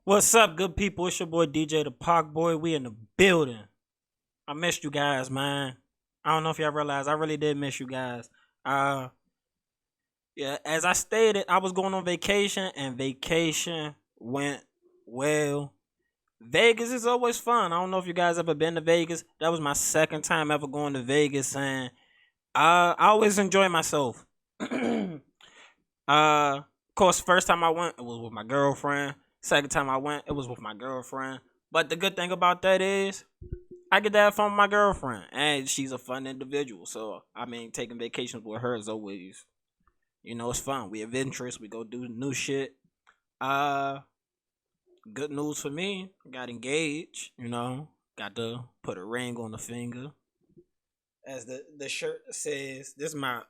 What's up, good people? It's your boy DJTheParkBoy. We in the building. I missed you guys, man. I don't know if y'all realize I really did miss you guys. Uh yeah, as I stated, I was going on vacation and vacation went well. Vegas is always fun. I don't know if you guys ever been to Vegas. That was my second time ever going to Vegas and I always enjoy myself. Of course, first time I went, it was with my girlfriend. Second time I went, it was with my girlfriend. But the good thing about that is, I get to have fun with my girlfriend, and she's a fun individual. So I mean, taking vacations with her is always, it's fun. We adventurous. We go do new shit. Uh, Good news for me. Got engaged. Got to put a ring on the finger. As the shirt says, this is my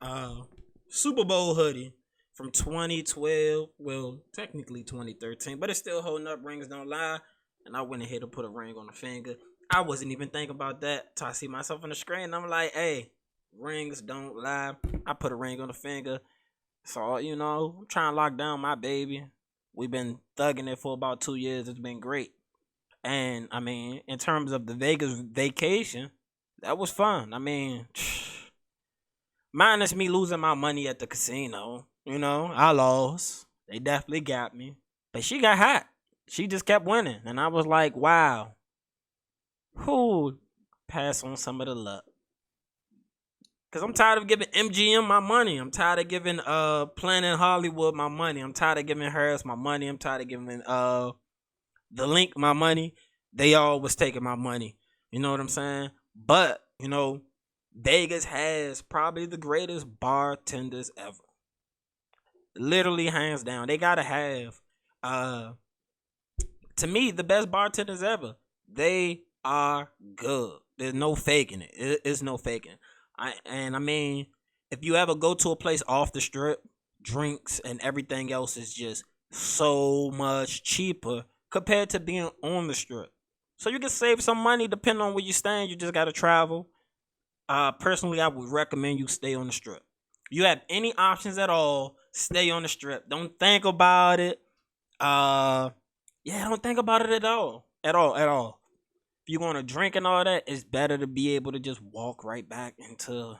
Super Bowl hoodie from 2012. Well, technically 2013, but it's still holding up. Rings don't lie. And I went ahead and put a ring on the finger. I wasn't even thinking about that till I see myself on the screen. I'm like, hey, rings don't lie. I put a ring on the finger. So, I'm trying to lock down my baby. We've been thugging it for about 2 years. It's been great. And, I mean, in terms of the Vegas vacation, that was fun. I mean, minus me losing my money at the casino. I lost. They definitely got me. But she got hot. She just kept winning. And I was like, wow. Who pass on some of the luck? Because I'm tired of giving MGM my money. I'm tired of giving Planet Hollywood my money. I'm tired of giving Harris my money. I'm tired of giving the Link my money. They all was taking my money. You know what I'm saying? But, Vegas has probably the greatest bartenders ever. Literally hands down. They gotta have to me the best bartenders ever. They are good. There's no faking it. It's no faking. I mean, if you ever go to a place off the strip, drinks and everything else is just so much cheaper compared to being on the strip. So you can save some money depending on where you stand. You just gotta travel. Personally, I would recommend you stay on the strip. You have any options at all, stay on the strip. Don't think about it. Don't think about it at all. At all. If you want to drink and all that, it's better to be able to just walk right back into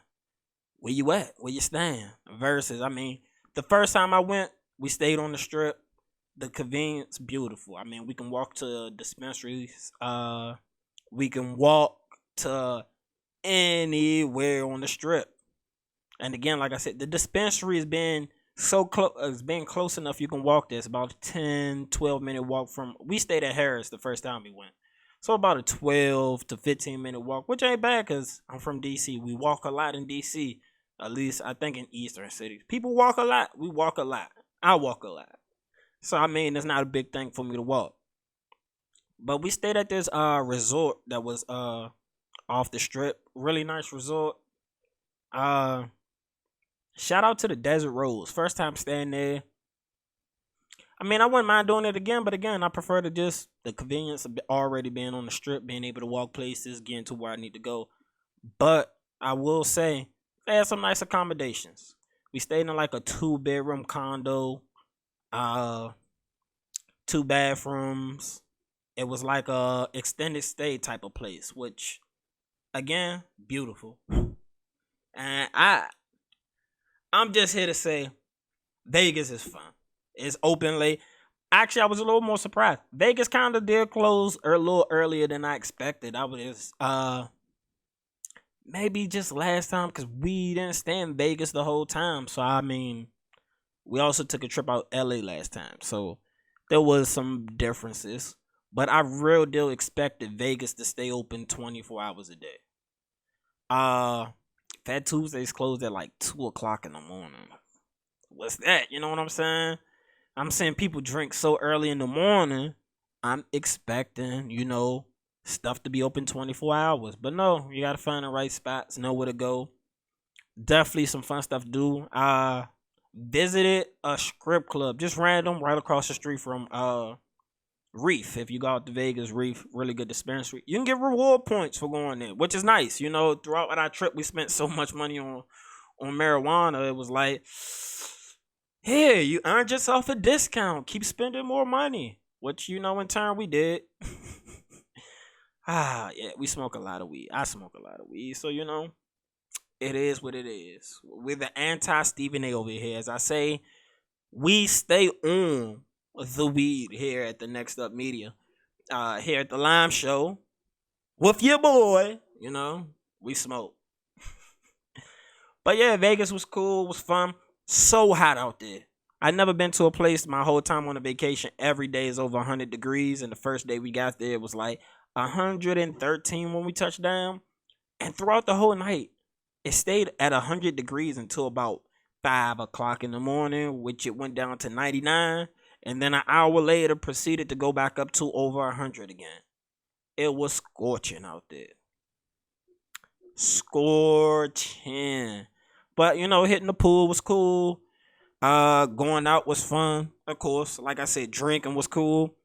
where you at, where you stand. Versus, I mean, the first time I went, we stayed on the strip. The convenience, beautiful. I mean, we can walk to dispensaries. We can walk to anywhere on the strip. And again, like I said, the dispensary has been so close. It's been close enough you can walk there. It's about a 10-12 minute walk from. We stayed at Harris the first time we went. So about a 12 to 15 minute walk, which ain't bad because I'm from DC. We walk a lot in DC. At least I think in eastern cities. People walk a lot. We walk a lot. I walk a lot. So I mean, it's not a big thing for me to walk. But we stayed at this resort that was off the strip. Really nice resort. Shout out to the Desert Rose. First time staying there. I mean, I wouldn't mind doing it again, but again, I prefer to just the convenience of already being on the strip, being able to walk places, getting to where I need to go. But I will say they had some nice accommodations. We stayed in like a 2-bedroom condo, 2 bathrooms. It was like a extended stay type of place, which again, beautiful. And I'm just here to say Vegas is fun. It's open late. Actually, I was a little more surprised. Vegas kind of did close a little earlier than I expected. I was maybe just last time because we didn't stay in Vegas the whole time. So I mean, we also took a trip out L.A. last time. So there was some differences. But I real deal expected Vegas to stay open 24 hours a day. Fat Tuesdays closed at like 2 o'clock in the morning. What's that? You know what I'm saying? I'm saying people drink so early in the morning. I'm expecting, stuff to be open 24 hours. But no, you got to find the right spots, know where to go. Definitely some fun stuff to do. Visited a strip club, just random, right across the street from Reef. If you go out to Vegas, Reef, really good dispensary. You can get reward points for going there, which is nice. Throughout our trip, we spent so much money on marijuana. It was like, here, you earned yourself a discount. Keep spending more money. which in turn we did. Yeah, we smoke a lot of weed. I smoke a lot of weed, so it is what it is. We're the anti Stephen A over here. As I say, we stay on the weed here at the Next Up Media. Here at the L.I.M.E show with your boy, we smoke. But yeah, Vegas was cool, was fun. So hot out there. I never been to a place my whole time on a vacation. Every day is over 100 degrees. And the first day we got there, it was like 113 when we touched down. And throughout the whole night, it stayed at 100 degrees until about 5 o'clock in the morning, which it went down to 99. And then an hour later, proceeded to go back up to over 100 again. It was scorching out there. Scorching. But, hitting the pool was cool. Going out was fun. Of course, like I said, drinking was cool.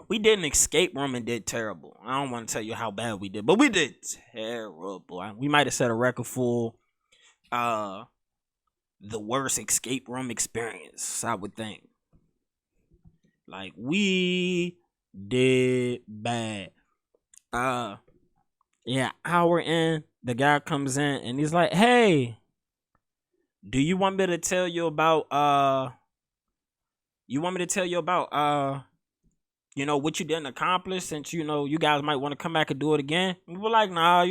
We did an escape room and did terrible. I don't want to tell you how bad we did, but we did terrible. We might have set a record for the worst escape room experience, I would think. Like, we did bad. Yeah, hour in, the guy comes in and he's like, "Hey, do you want me to tell you about what you didn't accomplish, since you guys might want to come back and do it again?" We were like, "Nah,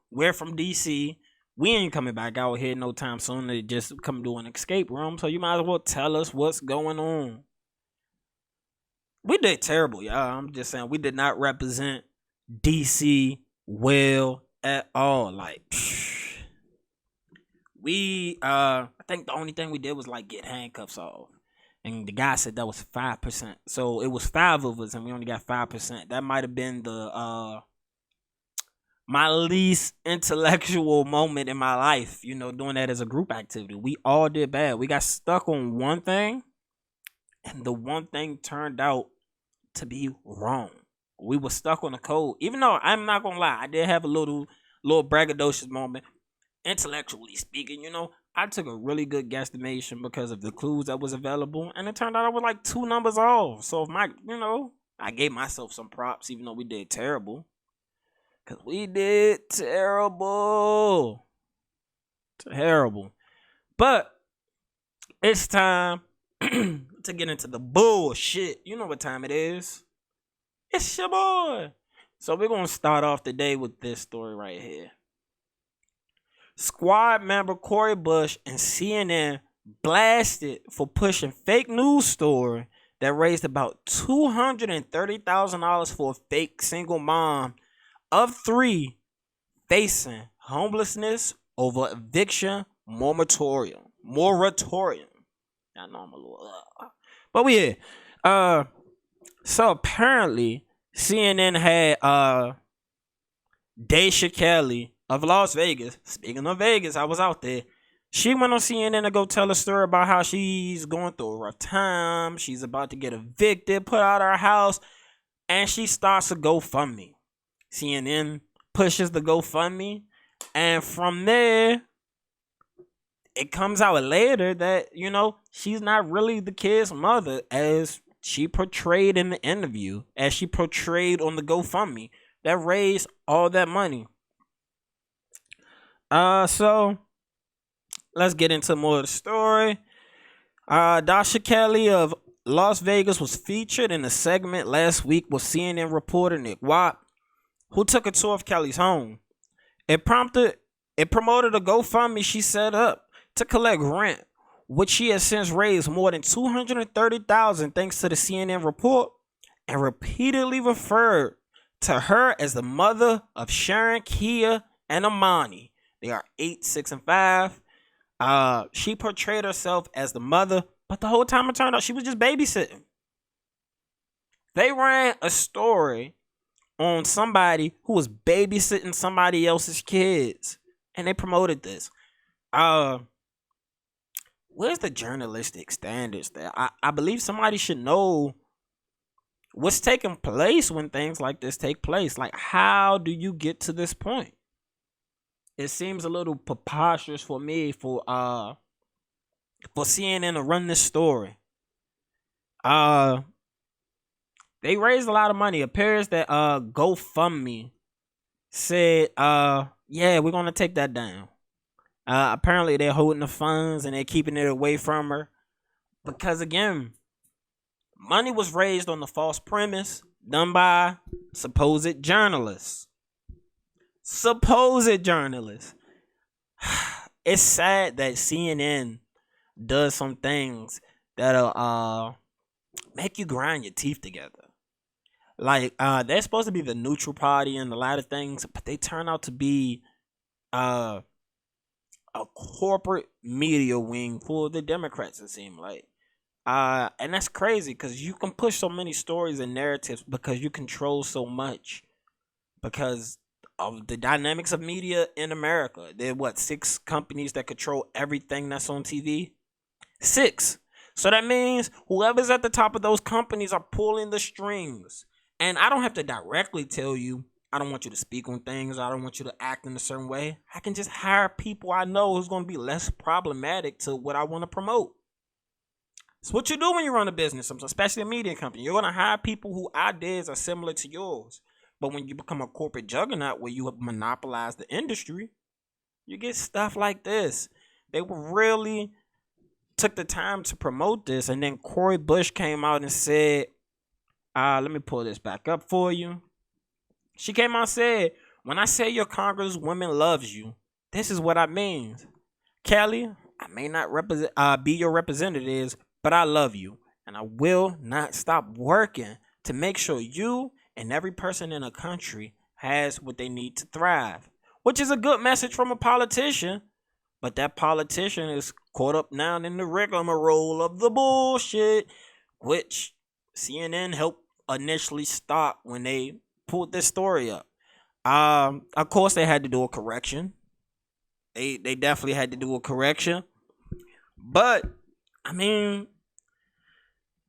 we're from DC. We ain't coming back out here no time soon to just come do an escape room. So you might as well tell us what's going on." We did terrible, y'all. I'm just saying, we did not represent DC well at all. Like, I think the only thing we did was like get handcuffs off. And the guy said that was 5%. So it was 5 of us and we only got 5%. That might have been the my least intellectual moment in my life, doing that as a group activity. We all did bad. We got stuck on one thing, and the one thing turned out to be wrong. We were stuck on the code. Even though I'm not gonna lie, I did have a little braggadocious moment. Intellectually speaking, I took a really good guesstimation because of the clues that was available, and it turned out I was like 2 numbers off. So if I gave myself some props, even though we did terrible. Because we did terrible. Terrible. But it's time to get into the bullshit. You know what time it is. It's your boy. So we're going to start off the day with this story right here. Squad member Corey Bush and CNN blasted for pushing fake news story that raised about $230,000 for a fake single mom of 3 facing homelessness over eviction moratorium. I know I'm a little, but we here. So apparently CNN had Daisha Kelly of Las Vegas. Speaking of Vegas, I was out there. She went on CNN to go tell a story about how she's going through a rough time. She's about to get evicted, put out her house, and she starts a GoFundMe. CNN pushes the GoFundMe, and from there, it comes out later that, she's not really the kid's mother as she portrayed in the interview, as she portrayed on the GoFundMe that raised all that money. So let's get into more of the story. Daisha Kelly of Las Vegas was featured in a segment last week with CNN reporter Nick Watt, who took a tour of Kelly's home. It promoted a GoFundMe she set up to collect rent, which she has since raised more than $230,000 thanks to the CNN report, and repeatedly referred to her as the mother of Sharon, Kia, and Amani. They are 8, 6, and 5. She portrayed herself as the mother, but the whole time it turned out she was just babysitting. They ran a story on somebody who was babysitting somebody else's kids, and they promoted this. Where's the journalistic standards there? I believe somebody should know what's taking place when things like this take place. Like, how do you get to this point? It seems a little preposterous for me for CNN to run this story. They raised a lot of money. It appears that GoFundMe said, yeah, we're gonna take that down. Apparently they're holding the funds and they're keeping it away from her. Because again, money was raised on the false premise done by supposed journalists. Supposed journalists. It's sad that CNN does some things that'll make you grind your teeth together. Like they're supposed to be the neutral party in a lot of things, but they turn out to be a corporate media wing for the Democrats, it seems like. And that's crazy because you can push so many stories and narratives because you control so much. Because of the dynamics of media in America. There are 6 companies that control everything that's on TV? 6. So that means whoever's at the top of those companies are pulling the strings. And I don't have to directly tell you, I don't want you to speak on things. I don't want you to act in a certain way. I can just hire people I know who's going to be less problematic to what I want to promote. It's what you do when you run a business, especially a media company. You're going to hire people whose ideas are similar to yours. But when you become a corporate juggernaut where you have monopolized the industry, you get stuff like this. They really took the time to promote this. And then Cori Bush came out and said, let me pull this back up for you. She came out and said, when I say your congresswoman loves you, this is what I mean. Kelly, I may not be your representatives, but I love you. And I will not stop working to make sure you and every person in a country has what they need to thrive. Which is a good message from a politician. But that politician is caught up now in the rigmarole of the bullshit, which CNN helped initially stop when they pulled this story up. Of course, they had to do a correction. They definitely had to do a correction. But, I mean,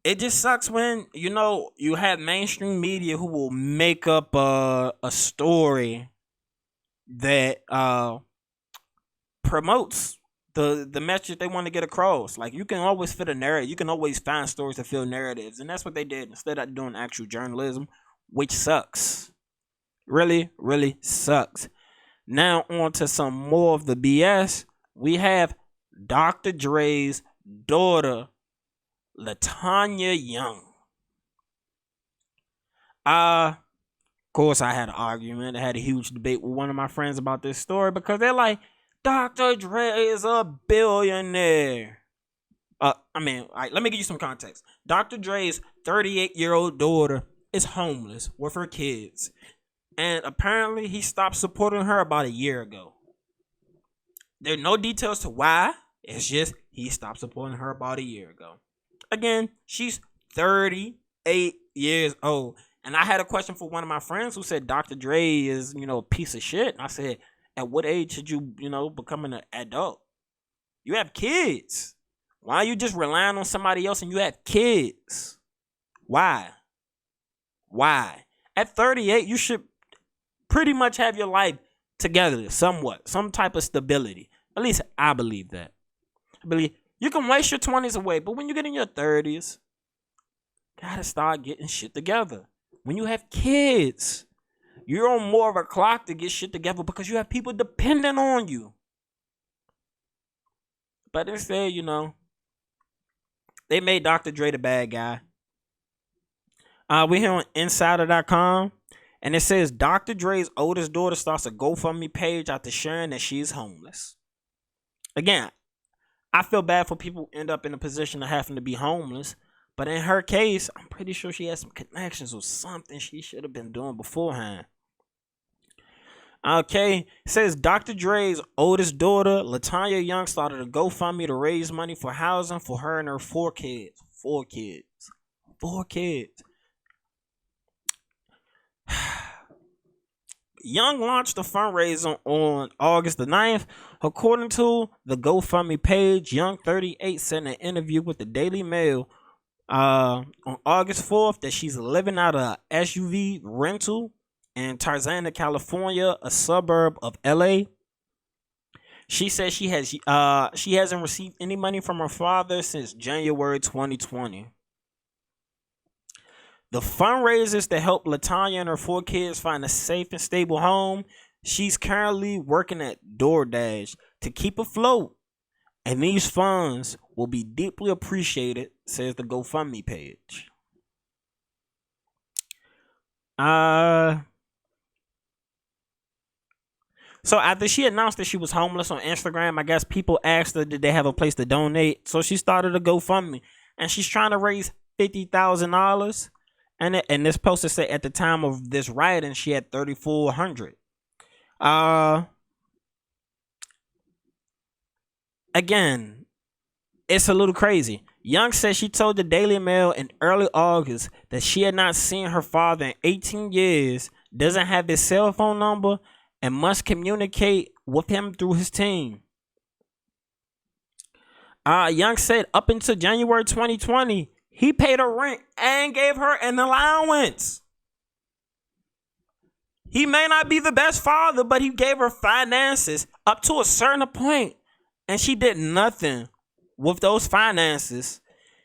it just sucks when, you have mainstream media who will make up a story that promotes the message they want to get across. Like, you can always fit a narrative. You can always find stories to fill narratives. And that's what they did instead of doing actual journalism, which sucks. Really, really sucks. Now, on to some more of the BS. We have Dr. Dre's daughter, LaTanya Young. Of course, I had an argument. I had a huge debate with one of my friends about this story because they're like, Dr. Dre is a billionaire. Let me give you some context. Dr. Dre's 38-year-old daughter is homeless with her kids. And apparently, he stopped supporting her about a year ago. There are no details to why. It's just he stopped supporting her about a year ago. Again, she's 38 years old. And I had a question for one of my friends who said Dr. Dre is, a piece of shit. And I said, at what age should you, become an adult? You have kids. Why are you just relying on somebody else and you have kids? Why? At 38, you should pretty much have your life together somewhat. Some type of stability. At least I believe that. You can waste your 20s away, but when you get in your 30s, you gotta start getting shit together. When you have kids, you're on more of a clock to get shit together because you have people depending on you. But instead, they made Dr. Dre the bad guy. We're here on Insider.com, and it says Dr. Dre's oldest daughter starts a GoFundMe page after sharing that she's homeless. Again, I feel bad for people who end up in a position of having to be homeless. But in her case, I'm pretty sure she has some connections or something she should have been doing beforehand. Okay, it says Dr. Dre's oldest daughter, LaTanya Young, started a GoFundMe to raise money for housing for her and her 4 kids. 4 kids. 4 kids. Young launched a fundraiser on August the 9th. According to the GoFundMe page, Young 38 said in an interview with the Daily Mail on August 4th that she's living out of an SUV rental in Tarzana, California, a suburb of L.A. She says she hasn't received any money from her father since January 2020. The fundraisers to help Latanya and her 4 kids find a safe and stable home. She's currently working at DoorDash to keep afloat, and these funds will be deeply appreciated, says the GoFundMe page. So after she announced that she was homeless on Instagram, I guess people asked her, did they have a place to donate? So she started a GoFundMe, and she's trying to raise $50,000. And this poster said at the time of this writing, she had 3,400. Again, it's a little crazy. Young said she told the Daily Mail in early August that she had not seen her father in 18 years, doesn't have his cell phone number, and must communicate with him through his team. Young said up until January 2020, he paid her rent and gave her an allowance. He may not be the best father, but he gave her finances up to a certain point, and she did nothing with those finances.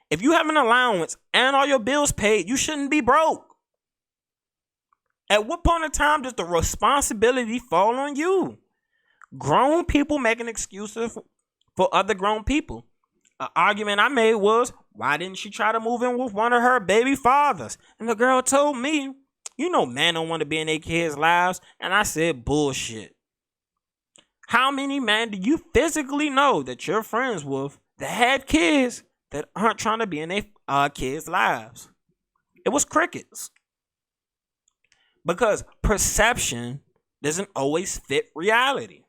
If you have an allowance and all your bills paid, you shouldn't be broke. At what point in time does the responsibility fall on you? Grown people making excuses for other grown people. An argument I made was, why didn't she try to move in with one of her baby fathers? And the girl told me, you know, men don't want to be in their kids' lives. And I said, bullshit. How many men do you physically know that you're friends with that had kids that aren't trying to be in their kids' lives? It was crickets. Because perception doesn't always fit reality.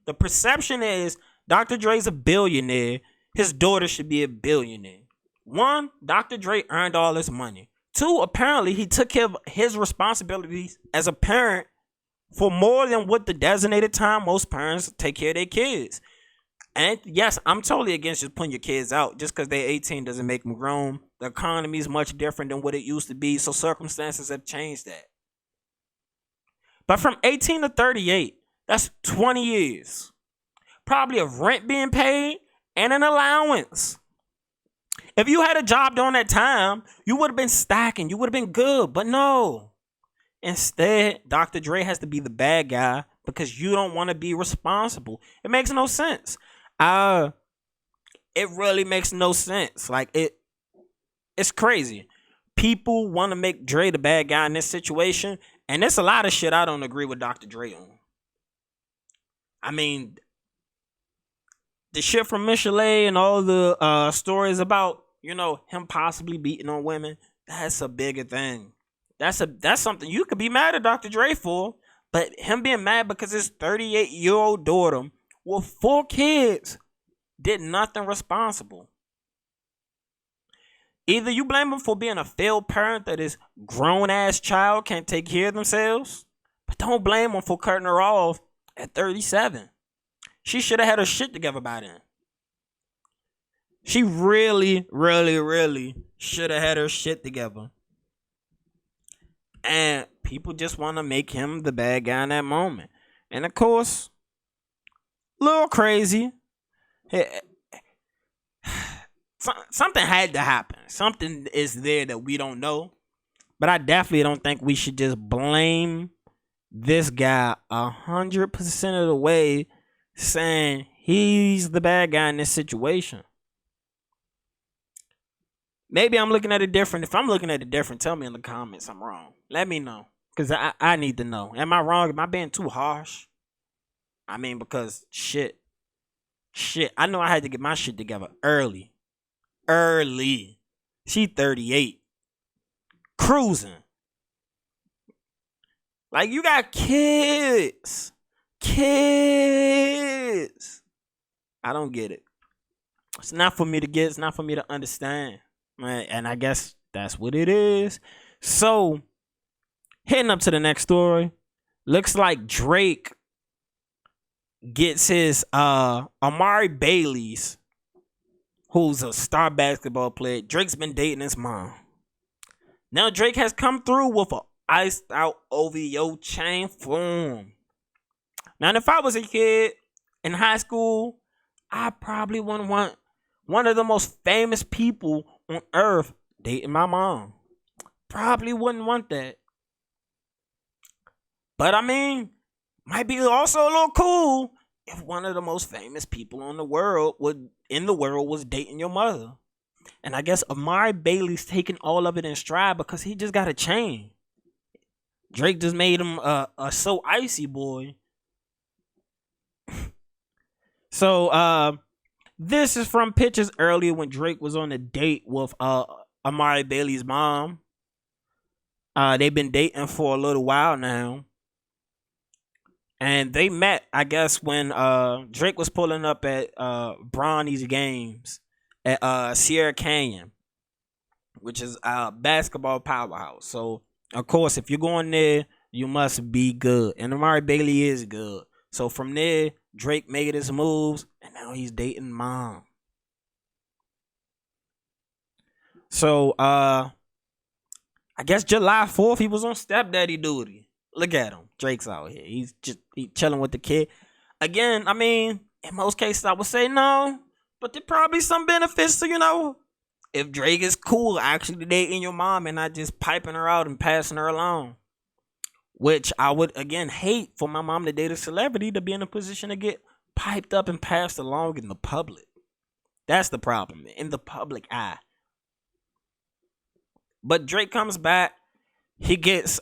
The perception is Dr. Dre's a billionaire. His daughter should be a billionaire. 1, Dr. Dre earned all this money. 2, apparently he took care of his responsibilities as a parent for more than what the designated time most parents take care of their kids. And yes, I'm totally against just putting your kids out. Just because they're 18 doesn't make them grown. The economy is much different than what it used to be, so circumstances have changed that. But from 18 to 38, that's 20 years. Probably of rent being paid and an allowance. If you had a job during that time, you would have been stacking. You would have been good. But no. Instead, Dr. Dre has to be the bad guy because you don't want to be responsible. It makes no sense. It really makes no sense. Like, it's crazy. People want to make Dre the bad guy in this situation. And there's a lot of shit I don't agree with Dr. Dre on. I mean, the shit from Michelet and all the stories about, you know, him possibly beating on women, that's a bigger thing. That's something you could be mad at Dr. Dre for, but him being mad because his 38-year-old daughter with 4 kids did nothing responsible. Either you blame him for being a failed parent that his grown-ass child can't take care of themselves, but don't blame him for cutting her off at 37. She should have had her shit together by then. She really, really, really should have had her shit together. And people just want to make him the bad guy in that moment. And of course, a little crazy. Something had to happen. Something is there that we don't know. But I definitely don't think we should just blame this guy 100% of the way, saying he's the bad guy in this situation. Maybe I'm looking at it different. If I'm looking at it different, tell me in the comments I'm wrong. Let me know. Because I need to know. Am I wrong? Am I being too harsh? I mean, because shit. I know I had to get my shit together early. She 38. Cruising. Like, you got kids. I don't get it. It's not for me to get. It's not for me to understand. And I guess that's what it is. So, heading up to the next story. Looks like Drake gets his Amari Bailey's, who's a star basketball player. Drake's been dating his mom. Now Drake has come through with a iced out OVO chain form. Now, if I was a kid in high school, I probably wouldn't want one of the most famous people on earth dating my mom. probably wouldn't want that. But I mean, might be also a little cool if one of the most famous people in the world was dating your mother. And I guess Amari Bailey's taking all of it in stride because he just got a chain. Drake just made him a so icy boy. So this is from pictures earlier when Drake was on a date with Amari Bailey's mom. They've been dating for a little while now. And they met, I guess, when Drake was pulling up at Bronny's games at Sierra Canyon, which is a basketball powerhouse. So, of course, if you're going there, you must be good. And Amari Bailey is good. So from there, Drake made his moves, and now he's dating mom. So, I guess July 4th, he was on stepdaddy duty. Look at him. Drake's out here. He chilling with the kid. Again, I mean, in most cases, I would say no. But there probably some benefits to, if Drake is cool actually dating your mom and not just piping her out and passing her along. Which I would, again, hate for my mom to date a celebrity to be in a position to get piped up and passed along in the public. That's the problem. In the public eye. But Drake comes back. He gets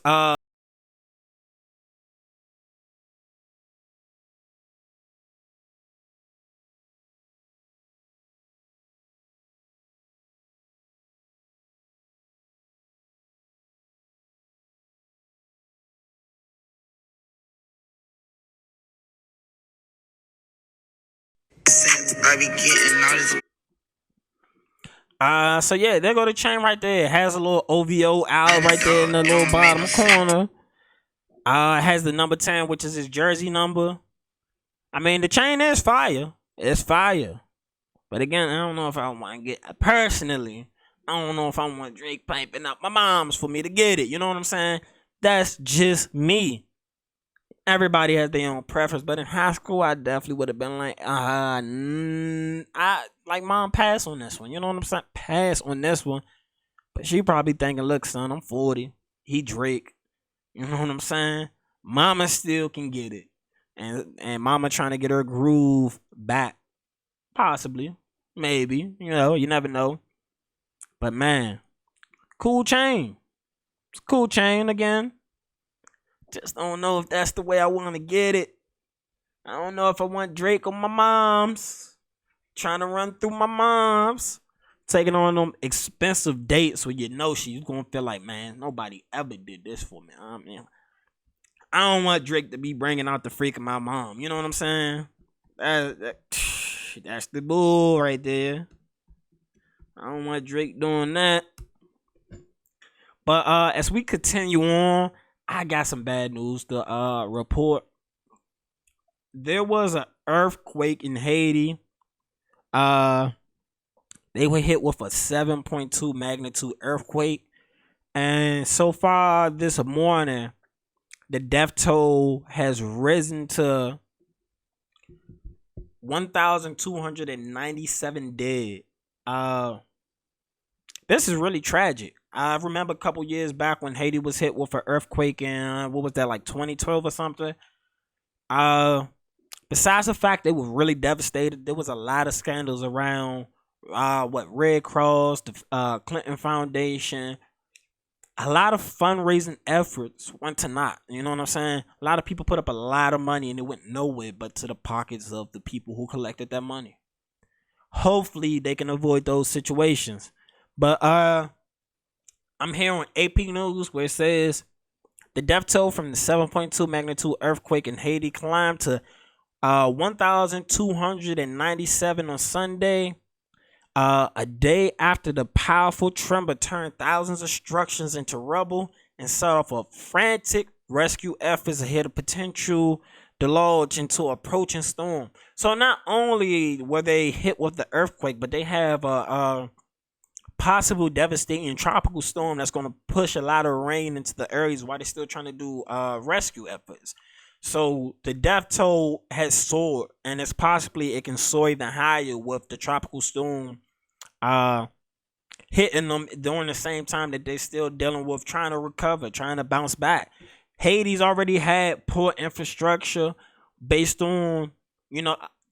I be getting all this. So yeah, there go the chain right there. It has a little OVO out right there in the little bottom corner. It has the number 10, which is his jersey number. I mean, the chain is fire. It's fire. But again, I don't know if I want to get, personally, I don't know if I want Drake piping up my mom's for me to get it. You know what I'm saying? That's just me. Everybody has their own preference, but in high school, I definitely would have been like, mom, pass on this one. You know what I'm saying? Pass on this one. But she probably thinking, look, son, I'm 40. He Drake. You know what I'm saying? Mama still can get it. And mama trying to get her groove back. Possibly. Maybe. You never know. But man, cool chain. It's a cool chain again. Just don't know if that's the way I want to get it. I don't know if I want Drake on my mom's. Trying to run through my mom's. Taking on them expensive dates where she's going to feel like, man, nobody ever did this for me. I mean, I don't want Drake to be bringing out the freak of my mom. You know what I'm saying? That's the bull right there. I don't want Drake doing that. But as we continue on, I got some bad news to report. There was an earthquake in Haiti. They were hit with a 7.2 magnitude earthquake. And so far this morning, the death toll has risen to 1,297 dead. This is really tragic. I remember a couple years back when Haiti was hit with an earthquake in, what was that, like 2012 or something? Besides the fact they were really devastated, there was a lot of scandals around Red Cross, the Clinton Foundation. A lot of fundraising efforts went to naught. You know what I'm saying? A lot of people put up a lot of money and it went nowhere but to the pockets of the people who collected that money. Hopefully they can avoid those situations. But I'm here on AP News where it says the death toll from the 7.2 magnitude earthquake in Haiti climbed to 1,297 on Sunday. A day after the powerful tremor turned thousands of structures into rubble and set off a frantic rescue efforts ahead of potential deluge into approaching storm. So not only were they hit with the earthquake, but they have a possible devastating tropical storm that's going to push a lot of rain into the areas while they're still trying to do rescue efforts. So the death toll has soared, and it can soar even higher with the tropical storm hitting them during the same time that they're still dealing with trying to recover, trying to bounce back. Haiti's already had poor infrastructure based on,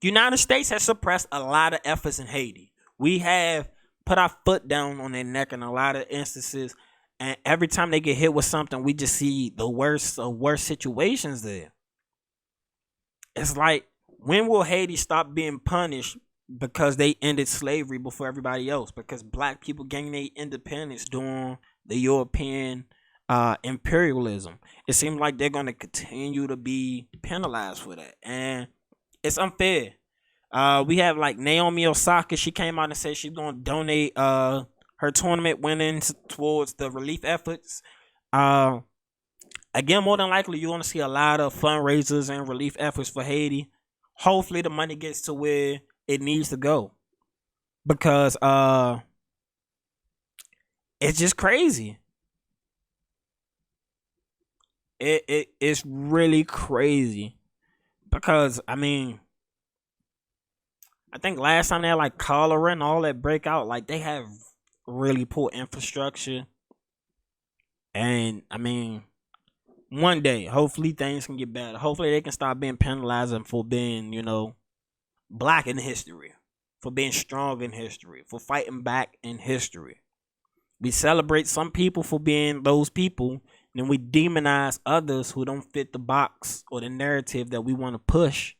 United States has suppressed a lot of efforts in Haiti. We have put our foot down on their neck in a lot of instances, and every time they get hit with something, we just see the worst of worst situations there. It's like, when will Haiti stop being punished because they ended slavery before everybody else? Because black people gained their independence during the European imperialism. It seems like they're going to continue to be penalized for that, and it's unfair. We have like Naomi Osaka. She came out and said she's going to donate her tournament winnings towards the relief efforts. Again, more than likely, you're going to see a lot of fundraisers and relief efforts for Haiti. Hopefully, the money gets to where it needs to go, because it's just crazy. It's really crazy, because I think last time they had like cholera and all that breakout, like they have really poor infrastructure, and one day, hopefully things can get better. Hopefully they can stop being penalized for being, black in history, for being strong in history, for fighting back in history. We celebrate some people for being those people, then we demonize others who don't fit the box or the narrative that we want to push.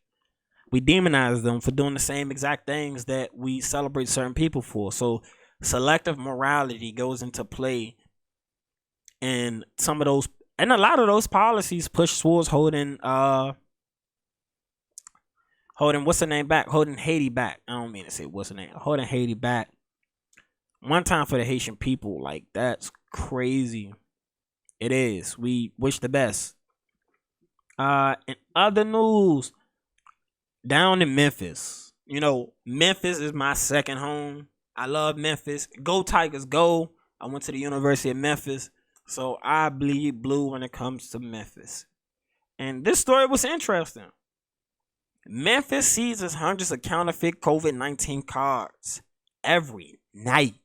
We demonize them for doing the same exact things that we celebrate certain people for. So selective morality goes into play, and some of those, and a lot of those policies push towards holding what's the name back, holding Haiti back. I don't mean to say what's the name, holding Haiti back. One time for the Haitian people, like that's crazy. It is. We wish the best. In other news, down in Memphis. Memphis is my second home. I love Memphis. Go Tigers, go. I went to the University of Memphis, so I bleed blue when it comes to Memphis. And this story was interesting. Memphis seizes hundreds of counterfeit COVID-19 cards every night.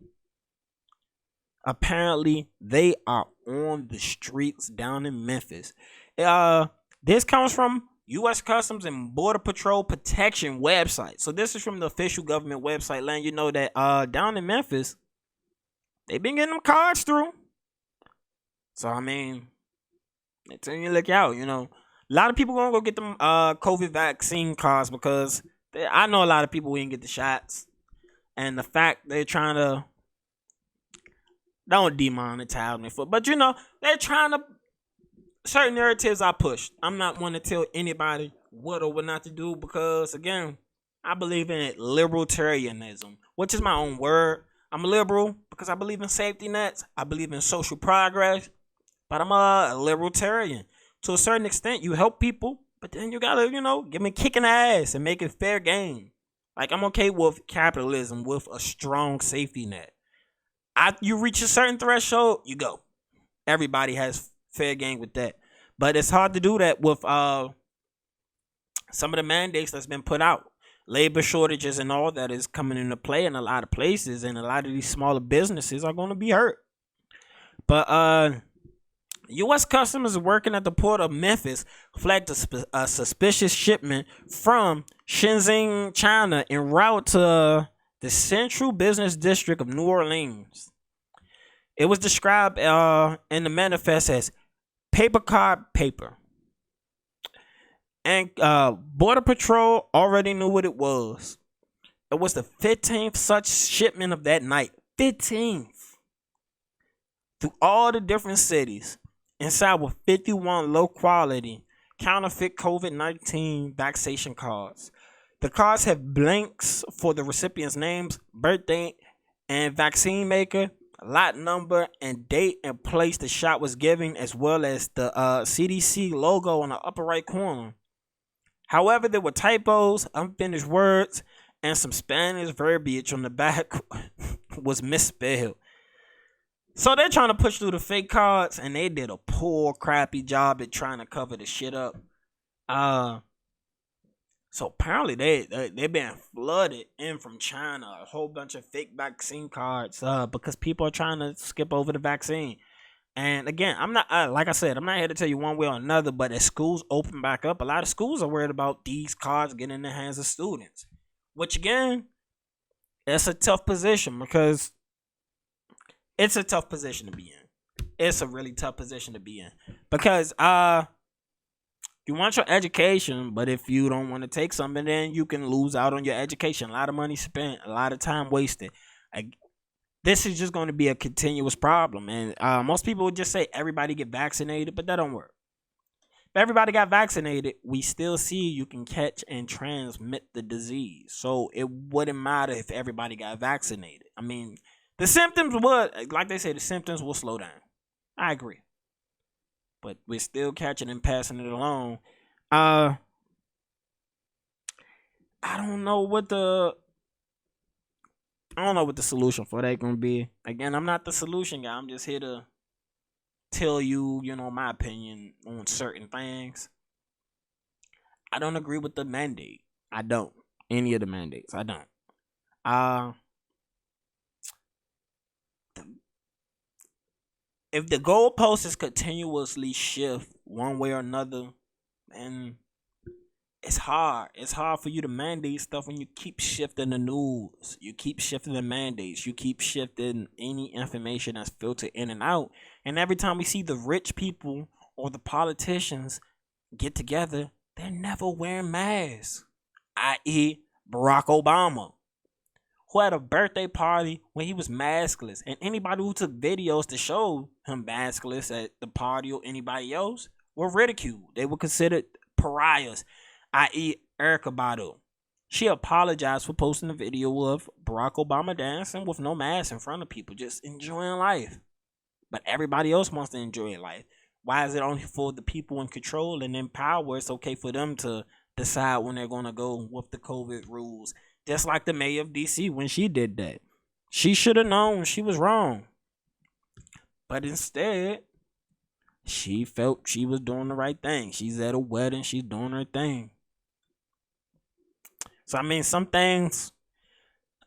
Apparently, they are on the streets down in Memphis. This comes from U.S. Customs and Border Patrol Protection website. So this is from the official government website, letting you know that down in Memphis, they've been getting them cards through. So they tell you look out. A lot of people gonna go get them COVID vaccine cards, because I know a lot of people who didn't get the shots, and the fact they're trying to, don't demonetize me for, but they're trying to, certain narratives are pushed. I'm not one to tell anybody what or what not to do, because again, I believe in libertarianism, which is my own word. I'm a liberal because I believe in safety nets. I believe in social progress, but I'm a libertarian. To a certain extent, you help people, but then you gotta, give me kicking ass and make it fair game. Like, I'm okay with capitalism with a strong safety net. You reach a certain threshold, you go. Everybody has fair game with that. But it's hard to do that with some of the mandates that's been put out. Labor shortages and all that is coming into play in a lot of places, and a lot of these smaller businesses are going to be hurt. But U.S. Customs is working at the port of Memphis flagged a suspicious shipment from Shenzhen, China, en route to the Central Business District of New Orleans. It was described in the manifest as paper card paper. And Border Patrol already knew what it was. It was the 15th such shipment of that night. 15th. Through all the different cities. Inside were 51 low-quality counterfeit COVID-19 vaccination cards. The cards have blanks for the recipient's names, birthday, and vaccine maker, lot number, and date and place the shot was given, as well as the CDC logo on the upper right corner. However, there were typos, unfinished words, and some Spanish verbiage on the back was misspelled. So they're trying to push through the fake cards, and they did a poor, crappy job at trying to cover the shit up. So So apparently they been flooded in from China, a whole bunch of fake vaccine cards, because people are trying to skip over the vaccine. And again, I'm not like I said, I'm not here to tell you one way or another. But as schools open back up, a lot of schools are worried about these cards getting in the hands of students, which again, it's a tough position because it's a tough position to be in. It's a really tough position to be in because you want your education, but if you don't want to take something, then you can lose out on your education. A lot of money spent, a lot of time wasted. This is just going to be a continuous problem. And most people would just say everybody get vaccinated, but that don't work. If everybody got vaccinated, we still see you can catch and transmit the disease. So it wouldn't matter if everybody got vaccinated. I mean, the symptoms would, like they say, the symptoms will slow down. I agree. But we're still catching and passing it along. I don't know what the solution for that gonna be. Again, I'm not the solution guy. I'm just here to tell you, my opinion on certain things. I don't agree with the mandate. I don't. Any of the mandates. I don't. If the goalposts is continuously shift one way or another, and it's hard. It's hard for you to mandate stuff when you keep shifting the news. You keep shifting the mandates. You keep shifting any information that's filtered in and out. And every time we see the rich people or the politicians get together, they're never wearing masks. I.e., Barack Obama, who had a birthday party when he was maskless. And anybody who took videos to show him maskless at the party or anybody else were ridiculed. They were considered pariahs, i.e. Erykah Badu. She apologized for posting a video of Barack Obama dancing with no mask in front of people, just enjoying life. But everybody else wants to enjoy life. Why is it only for the people in control and in power? It's okay for them to decide when they're going to go with the COVID rules. Just like the mayor of D.C. when she did that. She should have known she was wrong. But instead, she felt she was doing the right thing. She's at a wedding. She's doing her thing. So, I mean, some things,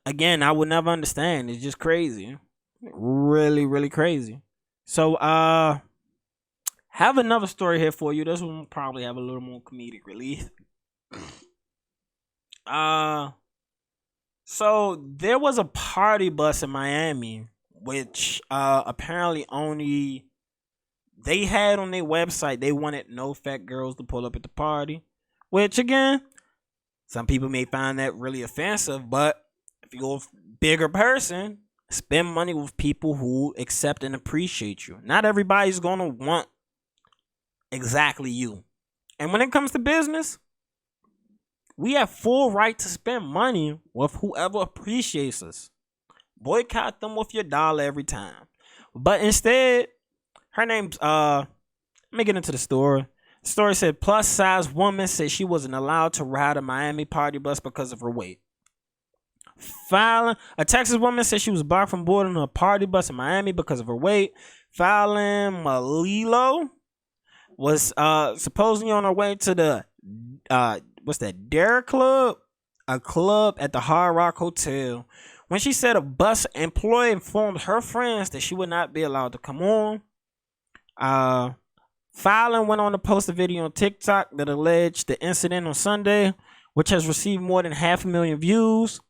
again, I would never understand. It's just crazy. Really, really crazy. So, have another story here for you. This one will probably have a little more comedic relief. So there was a party bus in Miami, which apparently only they had on their website. They wanted no fat girls to pull up at the party, which again, some people may find that really offensive. But if you're a bigger person, spend money with people who accept and appreciate you. Not everybody's gonna want exactly you. And when it comes to business, we have full right to spend money with whoever appreciates us. Boycott them with your dollar every time. But instead, her name's let me get into the story. The story said plus size woman said she wasn't allowed to ride a Miami party bus because of her weight. A Texas woman said she was blocked from boarding a party bus in Miami because of her weight. Fallon Malilo was supposedly on her way to the Dare Club, a club at the Hard Rock Hotel, when she said a bus employee informed her friends that she would not be allowed to come on. Fallon went on to post a video on TikTok that alleged the incident on Sunday, which has received more than 500,000 views,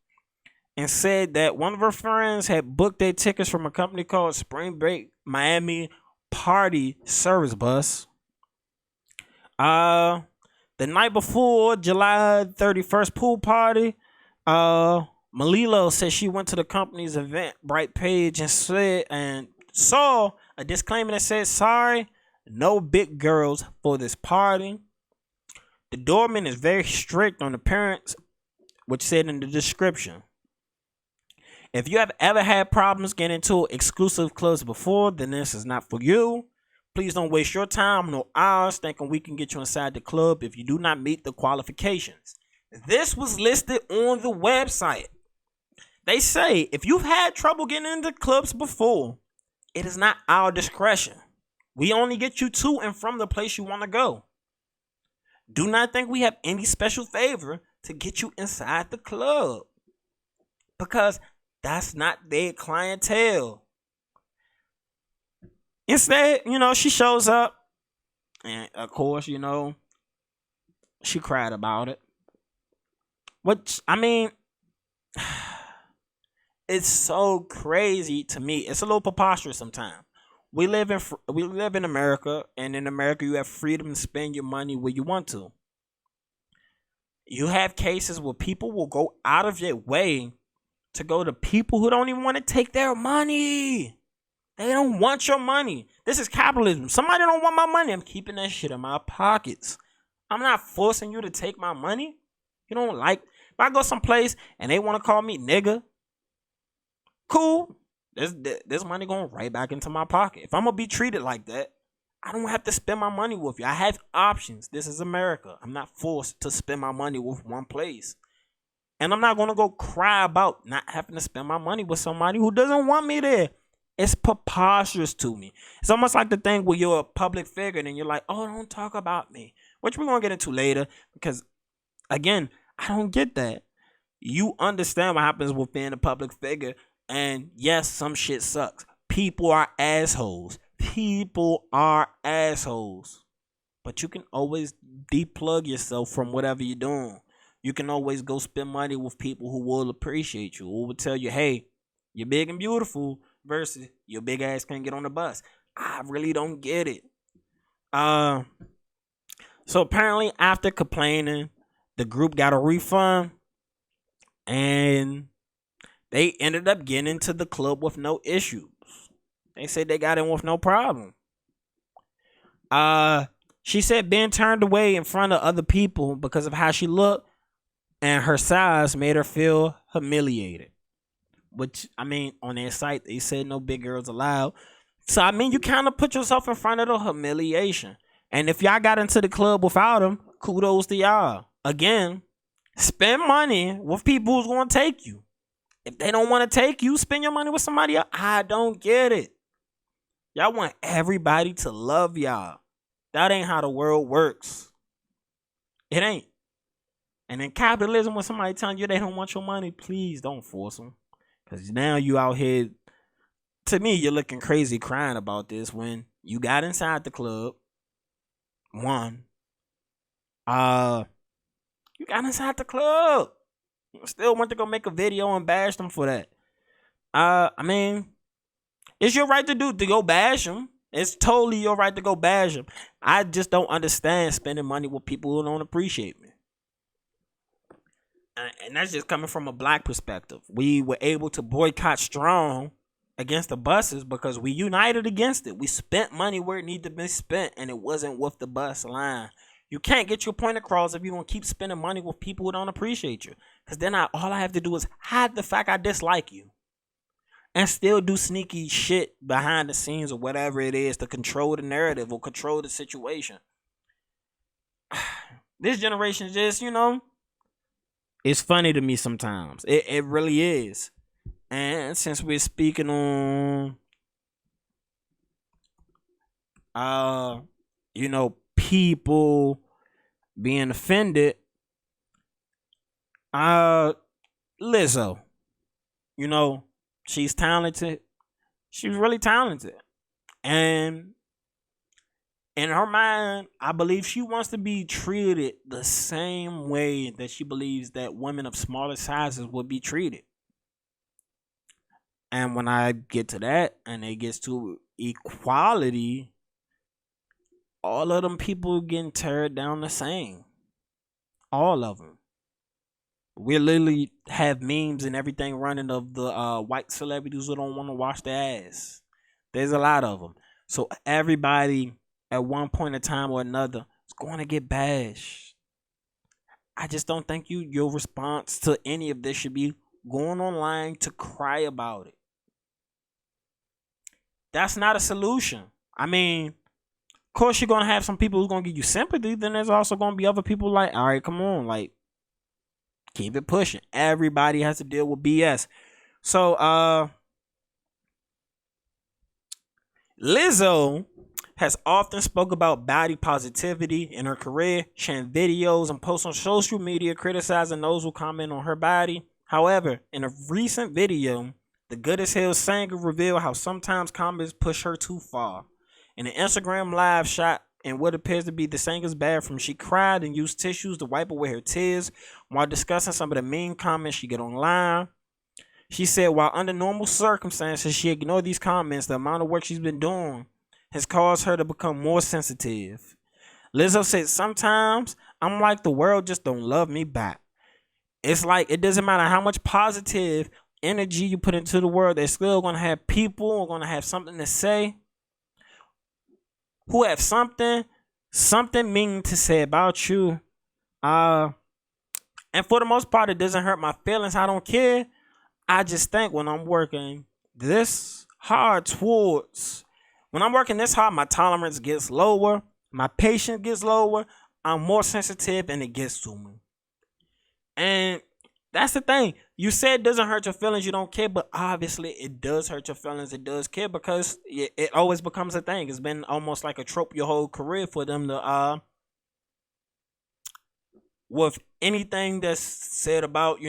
and said that one of her friends had booked their tickets from a company called Spring Break Miami Party Service Bus. The night before July 31st pool party, Malilo said she went to the company's Eventbrite page and saw a disclaimer that said, "Sorry, no big girls for this party." The doorman is very strict on appearance, which said in the description, "If you have ever had problems getting into exclusive clubs before, then this is not for you. Please don't waste your time nor ours thinking we can get you inside the club if you do not meet the qualifications." This was listed on the website. They say if you've had trouble getting into clubs before, it is not our discretion. We only get you to and from the place you want to go. Do not think we have any special favor to get you inside the club because that's not their clientele. Instead, she shows up and of course, she cried about it. Which, I mean, it's so crazy to me. It's a little preposterous sometimes. We live in America, and in America you have freedom to spend your money where you want to. You have cases where people will go out of their way to go to people who don't even want to take their money. They don't want your money. This is capitalism. Somebody don't want my money. I'm keeping that shit in my pockets. I'm not forcing you to take my money. You don't like. If I go someplace and they want to call me nigga, cool. This money going right back into my pocket. If I'm gonna be treated like that, I don't have to spend my money with you. I have options. This is America. I'm not forced to spend my money with one place. And I'm not gonna go cry about not having to spend my money with somebody who doesn't want me there. It's preposterous to me. It's almost like the thing where you're a public figure and you're like, oh, don't talk about me. Which we're gonna get into later. Because again, I don't get that. You understand what happens with being a public figure. And yes, some shit sucks. People are assholes. People are assholes. But you can always deplug yourself from whatever you're doing. You can always go spend money with people who will appreciate you. Who will tell you, hey, you're big and beautiful versus your big ass can't get on the bus. I really don't get it. So apparently after complaining, the group got a refund. And they ended up getting into the club with no issues. They said they got in with no problem. She said being turned away in front of other people because of how she looked and her size made her feel humiliated. Which, I mean, on their site, they said no big girls allowed. So, I mean, you kind of put yourself in front of the humiliation. And if y'all got into the club without them, kudos to y'all. Again, spend money with people who's going to take you. If they don't want to take you, spend your money with somebody else. I don't get it. Y'all want everybody to love y'all. That ain't how the world works. It ain't. And in capitalism, when somebody telling you they don't want your money, please don't force them. Because now you out here, to me, you're looking crazy crying about this when you got inside the club. One. You got inside the club. Still went to go make a video and bash them for that. I mean, it's your right to go bash them. It's totally your right to go bash them. I just don't understand spending money with people who don't appreciate me. And that's just coming from a black perspective. We were able to boycott strong against the buses because we united against it. We spent money where it needed to be spent, and it wasn't with the bus line. You can't get your point across if you're going to keep spending money with people who don't appreciate you. Because then all I have to do is hide the fact I dislike you. And still do sneaky shit behind the scenes or whatever it is to control the narrative or control the situation. This generation just, it's funny to me sometimes. It really is. And since we're speaking on, people being offended, Lizzo, she's talented. She's really talented. And in her mind, I believe she wants to be treated the same way that she believes that women of smaller sizes would be treated. And when I get to that and it gets to equality, all of them people getting teared down the same. All of them. We literally have memes and everything running of the white celebrities who don't want to wash their ass. There's a lot of them. So everybody at one point in time or another is going to get bashed. I just don't think your response to any of this should be going online to cry about it. That's not a solution. I mean, of course you're going to have some people who's going to give you sympathy. Then there's also going to be other people like, all right, come on, like, keep it pushing. Everybody has to deal with BS. So, Lizzo has often spoke about body positivity in her career, sharing videos and posts on social media criticizing those who comment on her body. However, in a recent video, the Good as Hell singer revealed how sometimes comments push her too far. In an Instagram live shot in what appears to be the singer's bathroom, she cried and used tissues to wipe away her tears while discussing some of the mean comments she get online. She said while under normal circumstances she ignored these comments, the amount of work she's been doing has caused her to become more sensitive. Lizzo said, sometimes I'm like the world just don't love me back. It's like it doesn't matter how much positive energy you put into the world, they're still going to have people who are going to have something to say, who have something mean to say about you. And for the most part, it doesn't hurt my feelings. I don't care. I just think when I'm working this hard my tolerance gets lower, my patience gets lower, I'm more sensitive and it gets to me. And that's the thing. You said it doesn't hurt your feelings, you don't care, but obviously it does hurt your feelings. It does care because it always becomes a thing. It's been almost like a trope your whole career for them to with anything that's said about,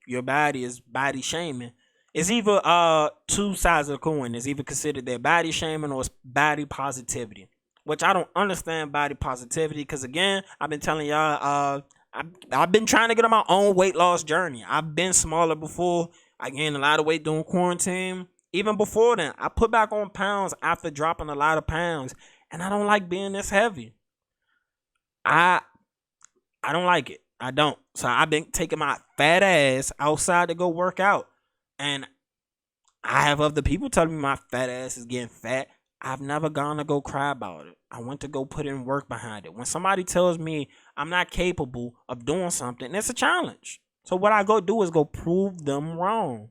your body is body shaming. It's either two sides of the coin. It's either considered their body shaming or it's body positivity. Which I don't understand body positivity because again, I've been telling y'all I've been trying to get on my own weight loss journey. I've been smaller before. I gained a lot of weight during quarantine. Even before then, I put back on pounds after dropping a lot of pounds. And I don't like being this heavy. I don't like it. I don't. So I've been taking my fat ass outside to go work out. And I have other people telling me my fat ass is getting fat. I've never gone to go cry about it. I went to go put in work behind it. When somebody tells me I'm not capable of doing something, it's a challenge. So what I go do is go prove them wrong.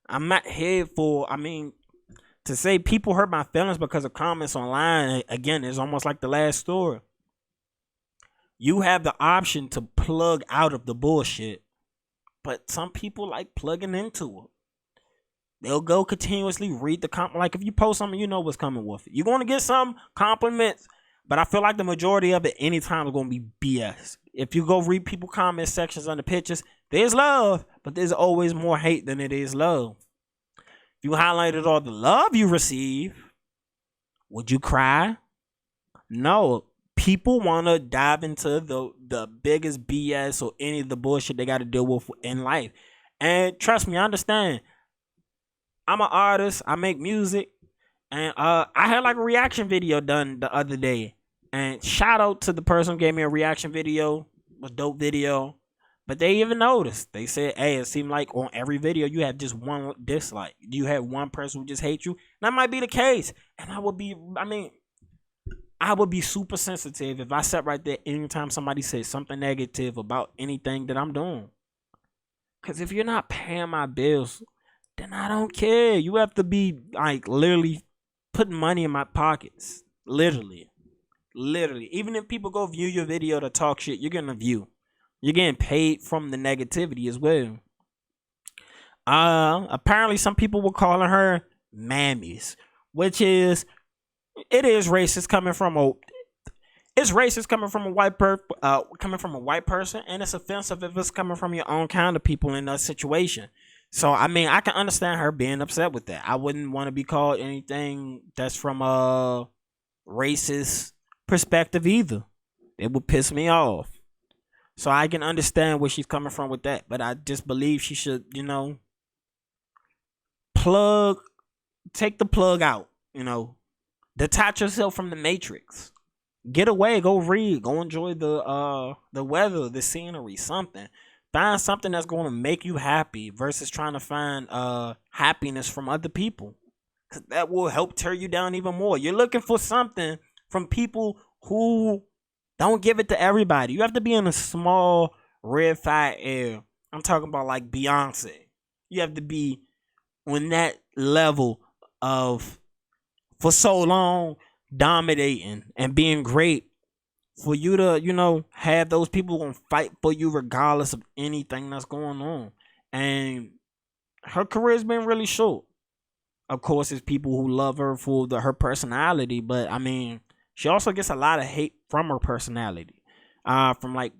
I'm not here for, to say people hurt my feelings because of comments online, again, it's almost like the last story. You have the option to plug out of the bullshit, but some people like plugging into it. They'll go continuously read the comment. Like if you post something, you know what's coming with it. You're going to get some compliments, but I feel like the majority of it anytime is going to be BS. If you go read people comment sections on the pictures, there's love, but there's always more hate than it is love. If you highlighted all the love you receive, would you cry? No. People want to dive into the biggest BS or any of the bullshit they got to deal with in life. And trust me, I understand. I'm an artist. I make music. And I had like a reaction video done the other day. And shout out to the person who gave me a reaction video. A dope video. But they even noticed. They said, hey, it seemed like on every video you have just one dislike. You have one person who just hates you. That might be the case. And I would be super sensitive if I sat right there anytime somebody says something negative about anything that I'm doing. Because if you're not paying my bills, then I don't care. You have to be like literally putting money in my pockets. Literally. Even if people go view your video to talk shit, you're getting a view. You're getting paid from the negativity as well. Apparently some people were calling her mammies, which is, it is racist coming from a white person, and it's offensive if it's coming from your own kind of people in that situation. So I can understand her being upset with that. I wouldn't want to be called anything that's from a racist perspective either. It would piss me off. So I can understand where she's coming from with that, but I just believe she should, take the plug out, detach yourself from the matrix. Get away, go read, go enjoy the weather, the scenery, something. Find something that's going to make you happy versus trying to find happiness from other people. 'Cause that will help tear you down even more. You're looking for something from people who don't give it to everybody. You have to be in a small rarefied air. I'm talking about like Beyonce. You have to be on that level of, for so long, dominating and being great, for you to, have those people gonna fight for you regardless of anything that's going on. And her career's been really short. Of course, it's people who love her for her personality, but I mean, she also gets a lot of hate from her personality. From like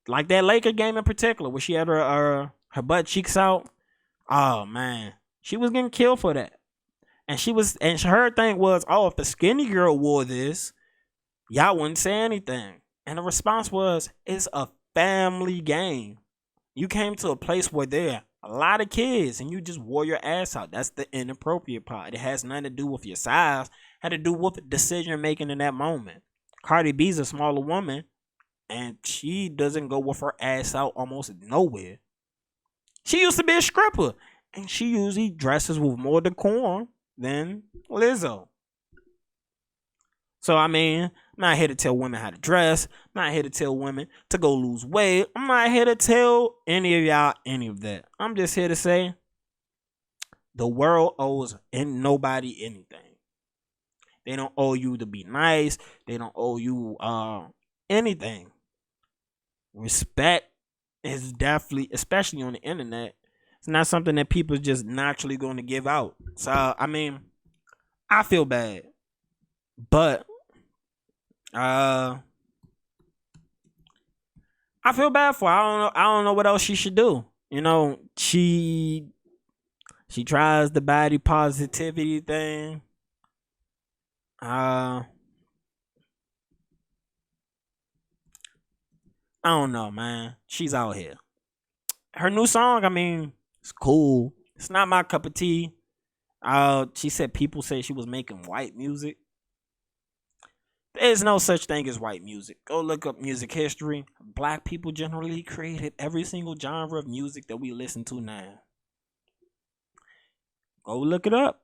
that Laker game in particular, where she had her butt cheeks out. Oh man, she was getting killed for that. And her thing was, oh, if the skinny girl wore this, y'all wouldn't say anything. And the response was, it's a family game. You came to a place where there are a lot of kids and you just wore your ass out. That's the inappropriate part. It has nothing to do with your size. It had to do with decision making in that moment. Cardi B's a smaller woman and she doesn't go with her ass out almost nowhere. She used to be a stripper and she usually dresses with more decorum than Lizzo. So I mean, I'm not here to tell women how to dress. I'm not here to tell women to go lose weight. I'm not here to tell any of y'all any of that. I'm just here to say the world owes nobody anything. They don't owe you to be nice. They don't owe you anything. Respect is definitely, especially on the internet, it's not something that people just naturally going to give out. So I mean, I feel bad, but I feel bad for her. I don't know what else she should do. You know, she tries the body positivity thing. I don't know, man. She's out here. Her new song, I mean, it's cool. It's not my cup of tea. She said people say she was making white music. There's no such thing as white music. Go look up music history. Black people generally created every single genre of music that we listen to now. Go look it up.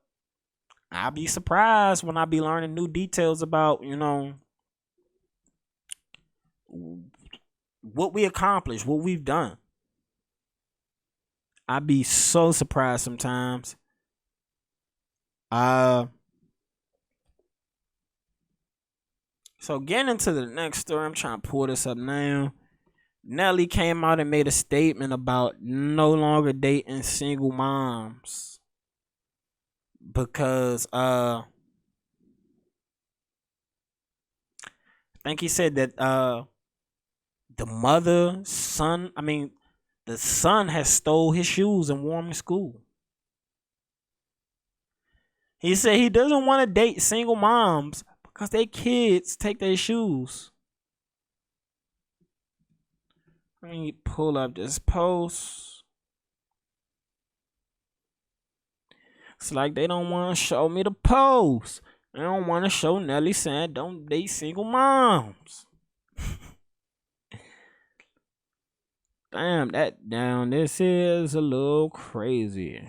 I'll be surprised when I be learning new details about, you know, what we accomplished, what we've done. I'd be so surprised sometimes. So getting into the next story, I'm trying to pull this up now. Nelly came out and made a statement about no longer dating single moms because I think he said that the son has stole his shoes and wore them in school. He said he doesn't want to date single moms because their kids take their shoes. Let me pull up this post. It's like they don't want to show me the post. They don't want to show Nelly saying don't date single moms. Damn, this is a little crazy.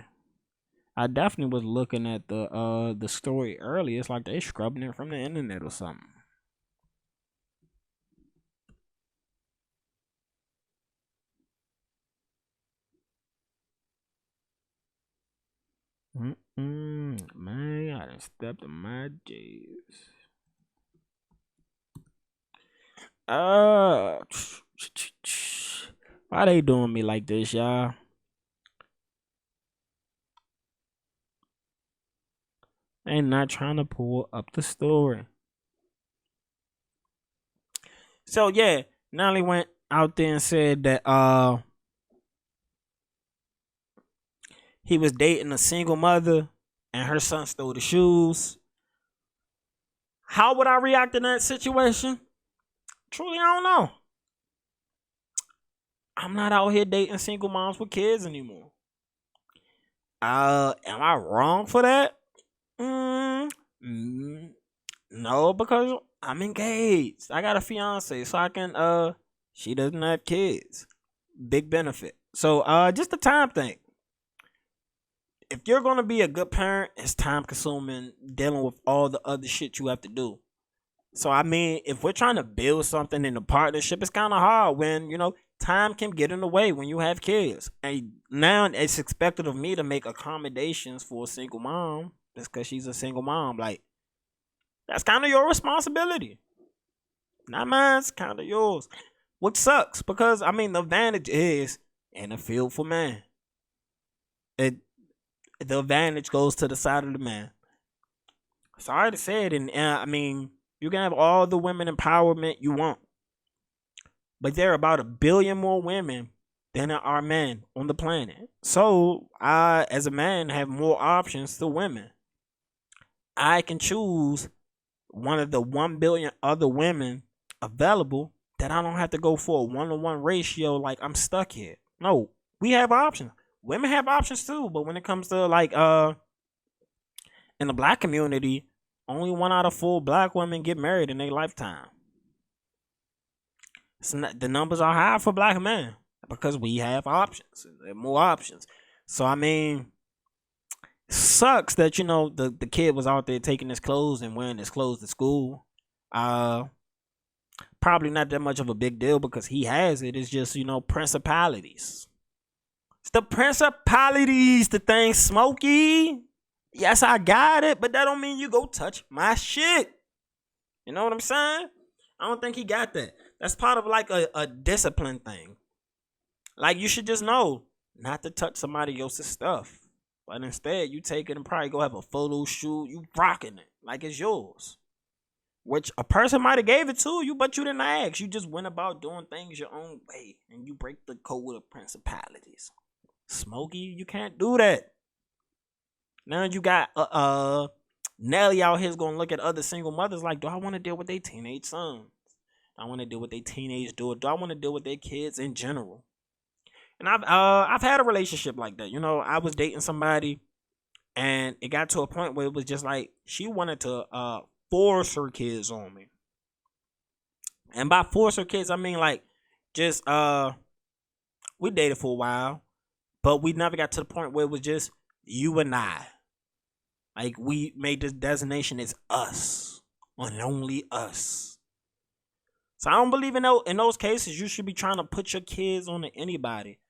I definitely was looking at the story earlier. It's like they scrubbing it from the internet or something. Man, I done stepped in my J's. Why they doing me like this, y'all? They not trying to pull up the story. So yeah, Nelly went out there and said that he was dating a single mother and her son stole the shoes. How would I react in that situation? Truly, I don't know. I'm not out here dating single moms with kids anymore. Am I wrong for that? No, because I'm engaged. I got a fiance, so I can she doesn't have kids. Big benefit. So just the time thing. If you're gonna be a good parent, it's time consuming dealing with all the other shit you have to do. So I mean, if we're trying to build something in a partnership, it's kind of hard when, you know, time can get in the way when you have kids. And now it's expected of me to make accommodations for a single mom just because she's a single mom. Like, that's kind of your responsibility. Not mine, it's kind of yours. Which sucks because, I mean, the advantage is in a field for man. the advantage goes to the side of the man. Sorry to say it, and I mean, you can have all the women empowerment you want, but there are about 1 billion more women than there are men on the planet. So I, as a man, have more options to women. I can choose one of the 1 billion other women available that I don't have to go for a 1-to-1 ratio like I'm stuck here. No, we have options. Women have options too, but when it comes to like in the black community, only 1 out of 4 black women get married in their lifetime. So the numbers are high for black men because we have options. There are more options. So I mean, sucks that the kid was out there taking his clothes and wearing his clothes to school. Probably not that much of a big deal because he has it. It's just principalities. It's the principalities, the thing smoky. Yes, I got it, but that don't mean you go touch my shit. You know what I'm saying? I don't think he got that. That's part of like a discipline thing. Like you should just know not to touch somebody else's stuff. But instead, you take it and probably go have a photo shoot. You rocking it like it's yours. Which a person might have gave it to you, but you didn't ask. You just went about doing things your own way. And you break the code of principalities. Smokey, you can't do that. Now you got Nelly out here's gonna look at other single mothers like, do I want to deal with their teenage sons? Do I want to deal with their teenage daughter? Do I want to deal with their kids in general? And I've had a relationship like that. I was dating somebody, and it got to a point where it was just like she wanted to force her kids on me. And by force her kids, I mean like just we dated for a while, but we never got to the point where it was just you and I. Like we made this designation as us, and only us. So I don't believe in those cases. You should be trying to put your kids on to anybody.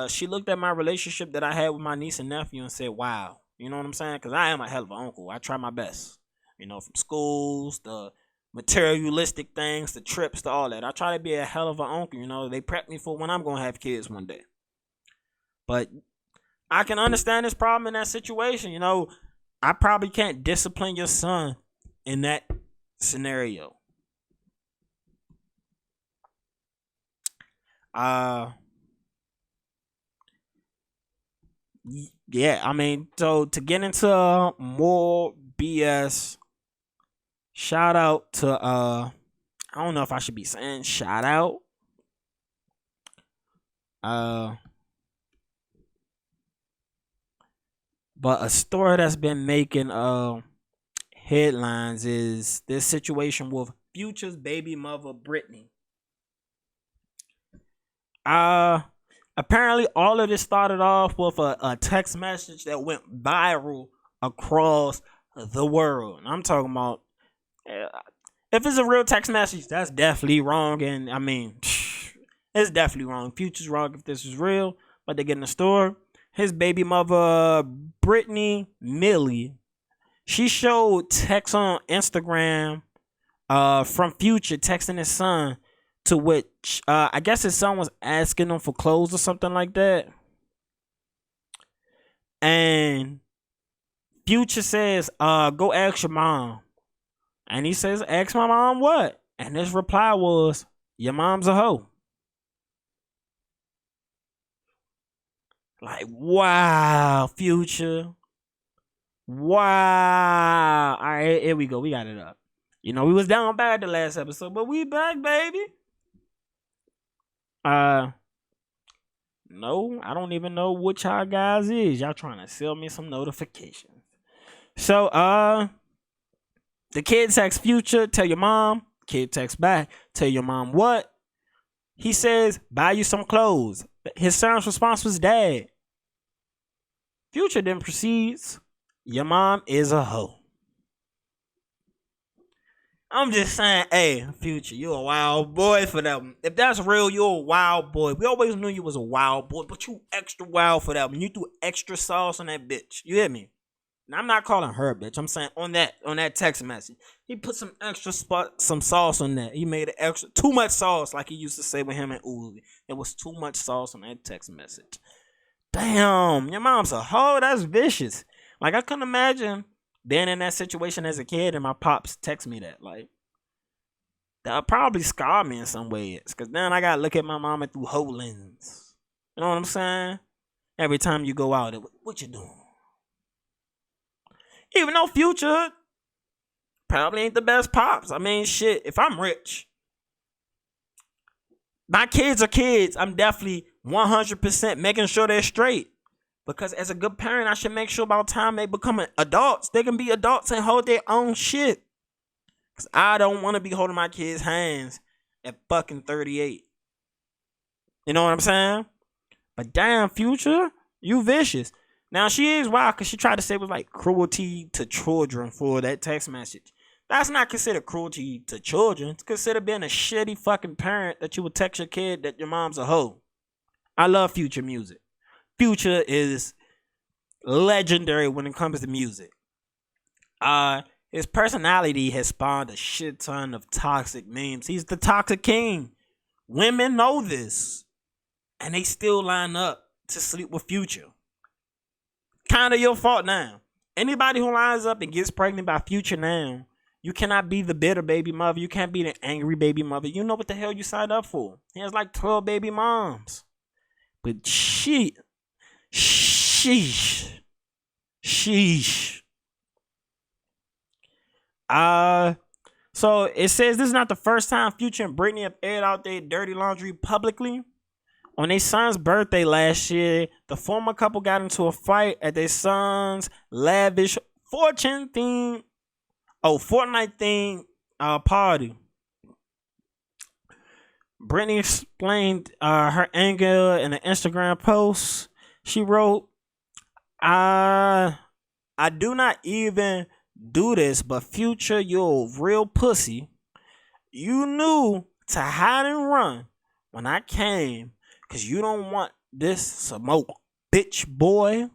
She looked at my relationship that I had with my niece and nephew and said, wow. You know what I'm saying? Because I am a hell of an uncle. I try my best. From schools, the materialistic things, the trips, to all that. I try to be a hell of an uncle. They prep me for when I'm going to have kids one day. But I can understand this problem in that situation. I probably can't discipline your son in that scenario. Yeah, I mean, so to get into more BS, shout out to I don't know if I should be saying shout out. But a story that's been making headlines is this situation with Future's baby mother Brittany. Apparently all of this started off with a text message that went viral across the world. And I'm talking about if it's a real text message, that's definitely wrong. And I mean, it's definitely wrong. Future's wrong if this is real, but they get in the store. His baby mother, Brittany Millie, she showed text on Instagram from Future texting his son, to which I guess his son was asking him for clothes or something like that. And Future says, go ask your mom. And he says, ask my mom what? And his reply was, your mom's a hoe. Like, wow, Future. Wow. All right, here we go. We got it up. We was down bad the last episode, but we back, baby. No, I don't even know what y'all guys is. Y'all trying to sell me some notifications. So, the kid texts Future, tell your mom. Kid texts back, tell your mom what? He says, buy you some clothes. His son's response was, dad. Future then proceeds, your mom is a hoe. I'm just saying, hey, Future, you a wild boy for that one. If that's real, you're a wild boy. We always knew you was a wild boy, but you extra wild for that one. You threw extra sauce on that bitch. You hear me? Now, I'm not calling her bitch. I'm saying on that text message, he put some extra some sauce on that. He made it extra, too much sauce, like he used to say with him and Uzi. It was too much sauce on that text message. damn, your mom's a hoe. That's vicious. Like, I couldn't imagine being in that situation as a kid and my pops text me that. Like, that'll probably scar me in some ways. Because then I got to look at my mama through hoe lens. You know what I'm saying? Every time you go out, what you doing? Even though Future probably ain't the best pops. I mean, shit, if I'm rich, my kids are kids. I'm definitely 100% making sure they're straight. Because as a good parent, I should make sure by the time they become adults, they can be adults and hold their own shit. Because I don't want to be holding my kids' hands at fucking 38. You know what I'm saying? But damn, Future, you vicious. Now, she is wild because she tried to say it was like cruelty to children for that text message. That's not considered cruelty to children. It's considered being a shitty fucking parent that you would text your kid that your mom's a hoe. I love Future music. Future is legendary when it comes to music. His personality has spawned a shit ton of toxic memes. He's the toxic king. Women know this. And they still line up to sleep with Future. Kind of your fault now. Anybody who lines up and gets pregnant by Future now, you cannot be the bitter baby mother. You can't be the angry baby mother. You know what the hell you signed up for. He has like 12 baby moms. But sheesh. So it says this is not the first time Future and Britney have aired out their dirty laundry publicly. On their son's birthday last year, the former couple got into a fight at their son's lavish Fortnite themed party. Britney explained her anger in an Instagram post. She wrote, I do not even do this, but Future, you're a real pussy. You knew to hide and run when I came, because you don't want this smoke, bitch boy.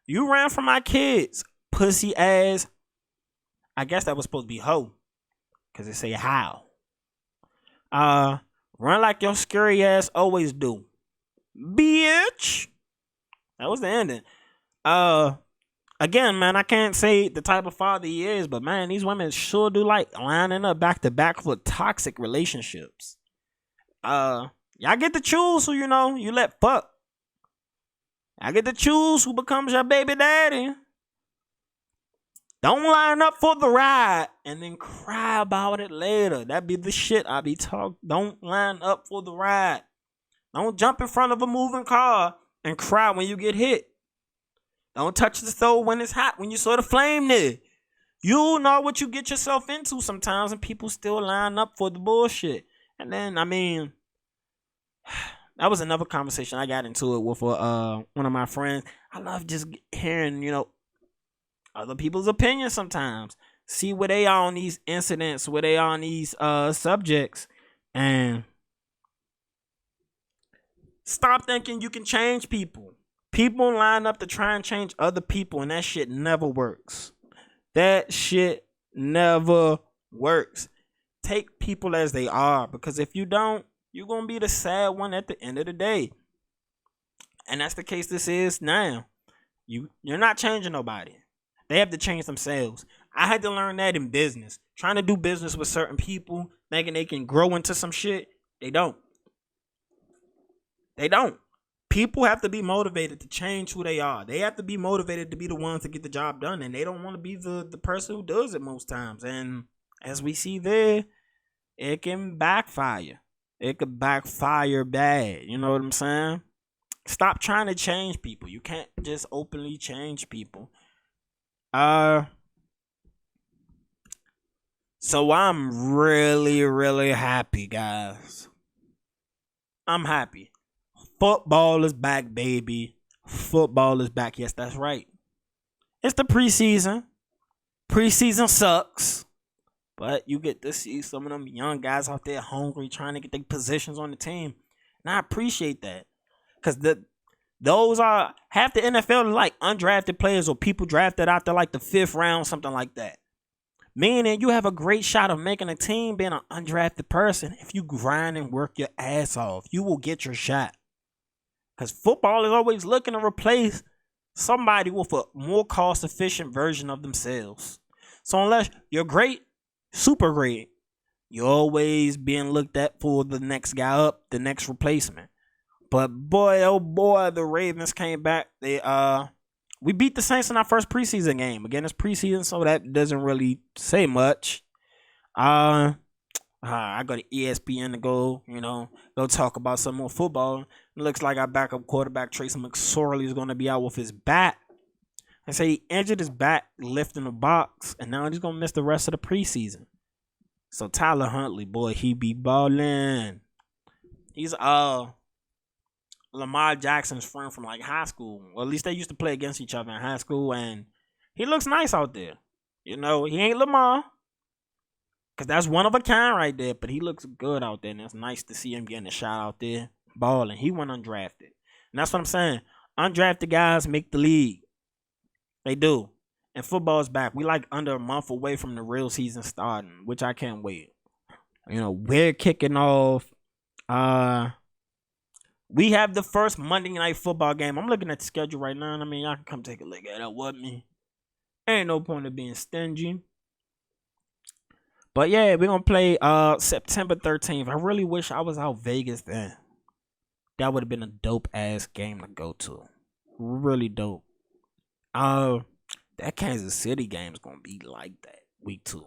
You ran from my kids, pussy ass. I guess that was supposed to be hoe, because it say how. Run like your scary ass always do, bitch. That was the ending. Again, man, I can't say the type of father he is, but man, these women sure do like lining up back to back for toxic relationships. Y'all get to choose who you let fuck. I get to choose who becomes your baby daddy. Don't line up for the ride and then cry about it later. That be the shit I be talking. Don't line up for the ride. Don't jump in front of a moving car and cry when you get hit. Don't touch the stove when it's hot, when you saw the flame there. You know what you get yourself into sometimes, and people still line up for the bullshit. And then, I mean, that was another conversation I got into it with one of my friends. I love just hearing, other people's opinions sometimes. See where they are on these incidents, where they are on these subjects, and stop thinking you can change people. People line up to try and change other people, and that shit never works. That shit never works. Take people as they are, because if you don't, you're going to be the sad one at the end of the day. And that's the case this is now. You're not changing nobody. They have to change themselves. I had to learn that in business. Trying to do business with certain people, thinking they can grow into some shit, they don't. They don't. People have to be motivated to change who they are. They have to be motivated to be the ones to get the job done. And they don't want to be the person who does it most times. And as we see there, it can backfire. It could backfire bad. You know what I'm saying? Stop trying to change people. You can't just openly change people. So I'm really, really happy, guys. I'm happy. Football is back, baby. Football is back. Yes, that's right. It's the preseason. Preseason sucks. But you get to see some of them young guys out there hungry, trying to get their positions on the team. And I appreciate that. Because those are half the NFL are like undrafted players or people drafted after like the 5th round, something like that. Meaning you have a great shot of making a team being an undrafted person. If you grind and work your ass off, you will get your shot. Because football is always looking to replace somebody with a more cost efficient version of themselves. So unless you're great, super great, you're always being looked at for the next guy up, the next replacement. But boy, oh boy, the Ravens came back. We beat the Saints in our first preseason game. Again, it's preseason, so that doesn't really say much. I go to ESPN to go talk about some more football. It looks like our backup quarterback, Tracy McSorley, is going to be out with his back. They say he injured his back lifting the box, and now he's going to miss the rest of the preseason. So Tyler Huntley, boy, he be balling. He's Lamar Jackson's friend from like high school. Or at least they used to play against each other in high school, and he looks nice out there. He ain't Lamar, because that's one of a kind right there, but he looks good out there, and it's nice to see him getting a shot out there, balling. He went undrafted. And that's what I'm saying. Undrafted guys make the league. They do. And football's back. We like under a month away from the real season starting, which I can't wait. We're kicking off. We have the first Monday night football game. I'm looking at the schedule right now. Y'all can come take a look at it with me. Ain't no point of being stingy. But yeah, we're going to play September 13th. I really wish I was out Vegas then. That would have been a dope-ass game to go to. Really dope. That Kansas City game is going to be like that. Week 2.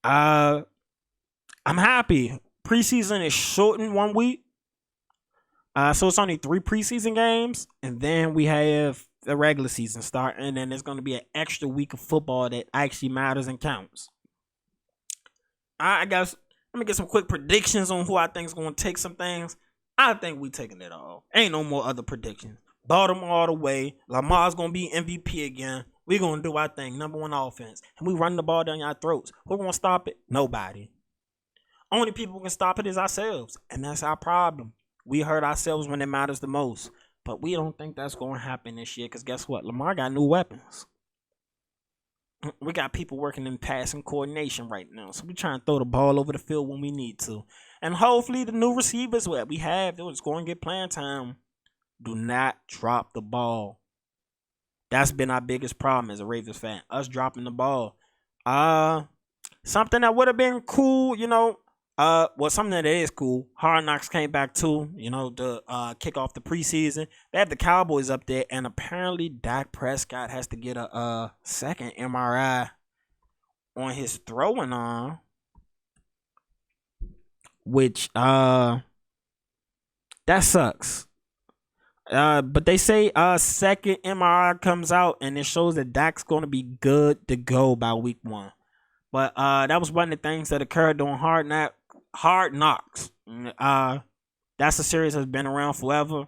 I'm happy. Preseason is shortened 1 week. So it's only 3 preseason games. And then we have the regular season start. And then there's going to be an extra week of football that actually matters and counts. I guess let me get some quick predictions on who I think is going to take some things. I think we taking it all. Ain't no more other predictions. Baltimore all the way. Lamar's going to be MVP again. We're going to do our thing. Number 1 offense. And we run the ball down your throats. Who's going to stop it? Nobody. Only people who can stop it is ourselves. And that's our problem. We hurt ourselves when it matters the most. But we don't think that's going to happen this year. Because guess what? Lamar got new weapons. We got people working in passing coordination right now. So we trying to throw the ball over the field when we need to. And hopefully the new receivers that we have, they're just going to get playing time. Do not drop the ball. That's been our biggest problem as a Ravens fan. Us dropping the ball. Something that would have been cool, something that is cool. Hard Knocks came back too, to kick off the preseason. They have the Cowboys up there, and apparently Dak Prescott has to get a second MRI on his throwing arm, which that sucks. But they say second MRI comes out, and it shows that Dak's going to be good to go by week 1. But that was one of the things that occurred during Hard Knocks. That's a series that's been around forever.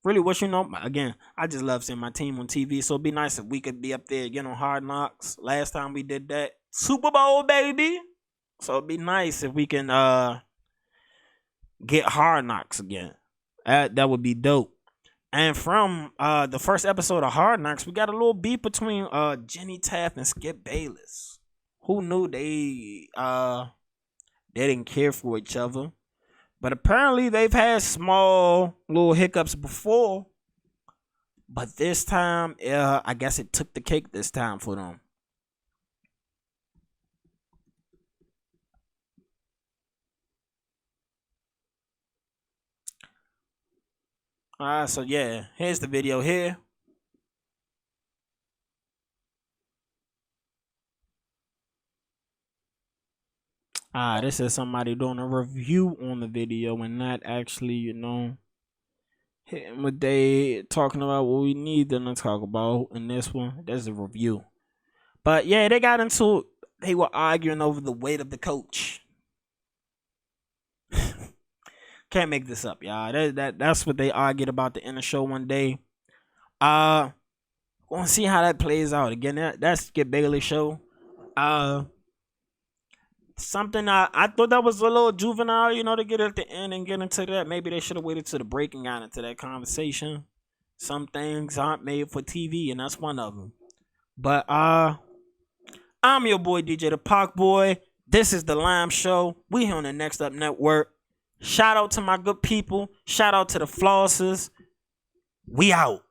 Really wish, again, I just love seeing my team on TV. So it'd be nice if we could be up there again on Hard Knocks. Last time we did that, Super Bowl, baby. So it'd be nice if we can get Hard Knocks again. That would be dope. And from the first episode of Hard Knocks, we got a little beef between Jenny Taft and Skip Bayless. Who knew they didn't care for each other? But apparently they've had small little hiccups before. But this time, I guess it took the cake this time for them. So yeah, here's the video here. This is somebody doing a review on the video and not actually, hitting what they talking about what we need them to talk about in this one. There's a review. But yeah, they got into it. They were arguing over the weight of the coach. Can't make this up, y'all. That's what they argued about the inner show one day. Gonna see how that plays out. Again, that's Skip Bayless show. Something I thought that was a little juvenile, to get at the end and get into that. Maybe they should have waited to the break and got into that conversation. Some things aren't made for TV, and that's one of them. But I'm your boy DJ the Park Boy. This is the L.I.M.E show. We here on the Next Up Network. Shout out to my good people. Shout out to the flossers. We out.